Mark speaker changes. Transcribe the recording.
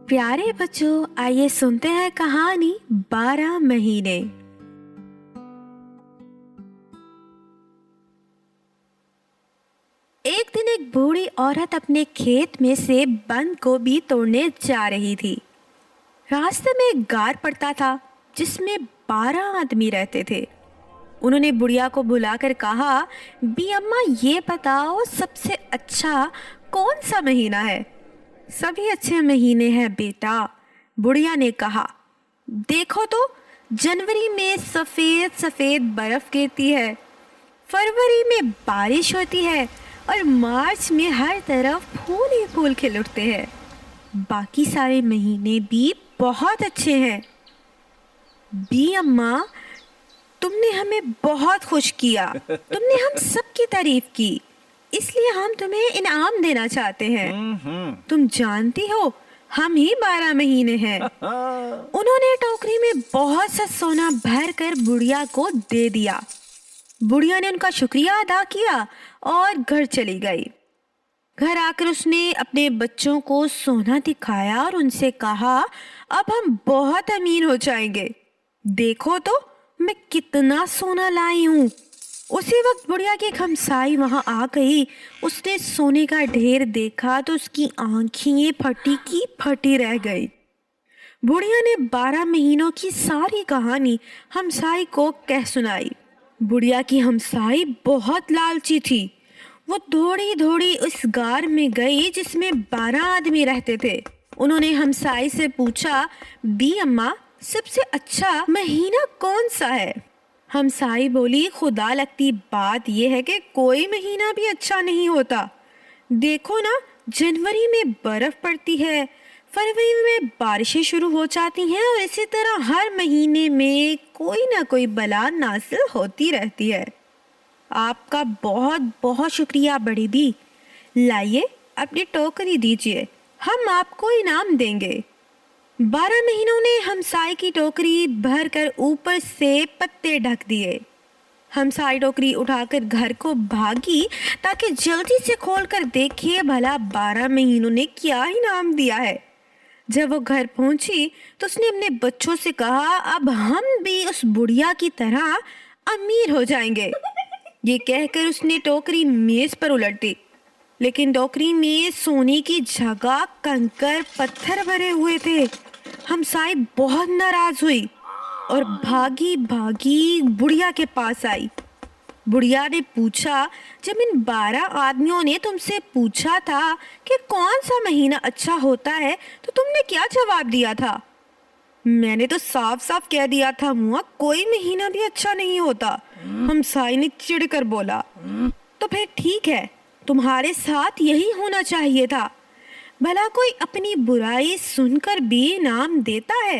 Speaker 1: प्यारे बच्चों, आइए सुनते हैं कहानी 12 महीने। एक दिन एक बूढ़ी औरत अपने खेत में से बंद गोभी तोड़ने जा रही थी। रास्ते में एक गार पड़ता था जिसमें 12 आदमी रहते थे। उन्होंने बुढ़िया को बुलाकर कहा, बी अम्मा, ये बताओ सबसे अच्छा कौन सा महीना है? सभी अच्छे महीने हैं बेटा, बुढ़िया ने कहा। देखो तो, जनवरी में सफ़ेद सफ़ेद बर्फ़ गिरती है, फरवरी में बारिश होती है और मार्च में हर तरफ फूल ही फूल खिल उठते हैं। बाकी सारे महीने भी बहुत अच्छे हैं। बी अम्मा, तुमने हमें बहुत खुश किया, तुमने हम सबकी तारीफ की, इसलिए हम तुम्हें इनाम देना चाहते हैं। तुम जानती हो, हम ही 12 महीने हैं। उन्होंने टोकरी में बहुत सा सोना भर कर बुढ़िया को दे दिया। बुढ़िया ने उनका शुक्रिया अदा किया और घर चली गई। घर आकर उसने अपने बच्चों को सोना दिखाया और उनसे कहा, अब हम बहुत अमीर हो जाएंगे। देखो तो, मैं कितना सोना लाई हूँ। उसी वक्त बुढ़िया की एक हमसाई वहां आ गई। उसने सोने का ढेर देखा तो उसकी आंखें फटी की फटी रह गई। बुढ़िया ने 12 महीनों की सारी कहानी हमसाई को कह सुनाई। बुढ़िया की हमसाई बहुत लालची थी। वो दौड़ी दौड़ी उस गार में गई जिसमें 12 आदमी रहते थे। उन्होंने हमसाई से पूछा, बी अम्मा, सबसे अच्छा महीना कौन सा है? हमसाई बोली, खुदा लगती बात यह है कि कोई महीना भी अच्छा नहीं होता। देखो ना, जनवरी में बर्फ पड़ती है, फरवरी में बारिशें शुरू हो जाती हैं और इसी तरह हर महीने में कोई ना कोई बला नाज़िल होती रहती है। आपका बहुत बहुत शुक्रिया बड़ी बी। लाइए, अपनी टोकरी दीजिए, हम आपको इनाम देंगे। 12 महीनों ने हमसाई की टोकरी भर कर ऊपर से पत्ते ढक दिए। हमसाई टोकरी उठाकर घर को भागी ताकि जल्दी से खोलकर देखे भला 12 महीनों ने क्या इनाम दिया है। जब वो घर पहुंची तो उसने अपने बच्चों से कहा, अब हम भी उस बुढ़िया की तरह अमीर हो जाएंगे। ये कहकर उसने टोकरी मेज पर उलट दी, लेकिन टोकरी में सोने की जगह कंकर पत्थर भरे हुए थे। हमसाई बहुत नाराज हुई और भागी भागी बुढ़िया के पास आई। बुढ़िया ने पूछा, जब इन 12 आदमियों ने तुमसे पूछा था कि कौन सा महीना अच्छा होता है, तो तुमने क्या जवाब दिया था? मैंने तो साफ साफ कह दिया था मुआ, कोई महीना भी अच्छा नहीं होता। हमसाई ने चिढ़कर बोला। तो फिर ठीक है, तुम्हारे साथ यही होना चाहिए था। भला कोई अपनी बुराई सुनकर भी इनाम देता है?